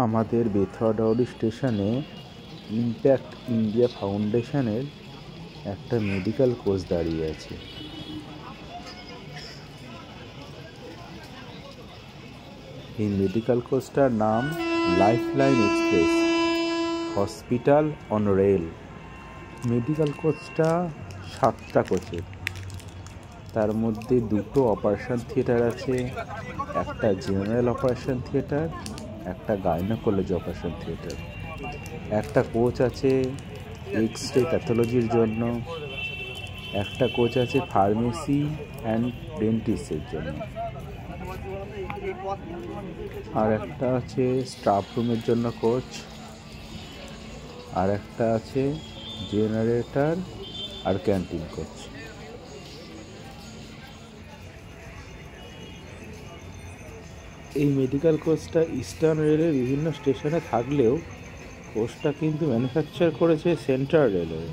আমাদের বেথুয়াডাউরি স্টেশনে impact India ফাউন্ডেশনের একটা মেডিকেল কোচ দাঁড়িয়ে আছে। এই মেডিকেল কোচটার নাম lifeline express hospital on rail. Medical কোচটা 7টা কোচের, তার মধ্যে 2টো অপারেশন থিয়েটার আছে, একটা জেনারেল অপারেশন থিয়েটার, একটা গাইনোকোলজি অপারেশন থিয়েটার। একটা কোচ আছে এক্স-রে প্যাথোলজির জন্য, একটা কোচ আছে ফার্মেসি অ্যান্ড ডেন্টিস্টের জন্য, আর একটা আছে স্টাফ রুমের জন্য কোচ, আর একটা আছে জেনারেটর আর ক্যান্টিন কোচ। এই মেডিকেল কোচটা ইস্টার্ন রেলের বিভিন্ন স্টেশনে থাকলেও কোচটা কিন্তু ম্যানুফ্যাকচার করেছে সেন্ট্রাল রেলওয়ে।